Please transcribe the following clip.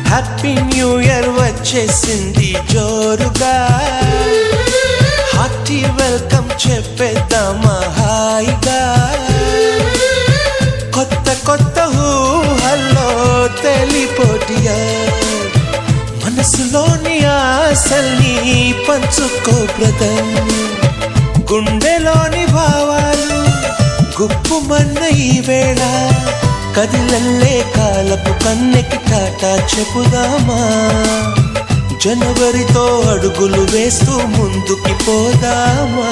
Happy new year వచ్చేసింది జోరుగా, hearty welcome చెప్పేద్దామా హాయిగా. కొత్త కొత్త ఊహల్లో తెలిపోటియా, మనసులోని ఆశల్ని పంచుకో బ్రదర్. గుండెలోని భావాలు గుప్పుమన్న ఈ వేళ, కదిలల్లే కాలపు కన్నెకి టాటా చెప్పుదామా. జనవరితో అడుగులు వేస్తూ ముందుకి పోదామా.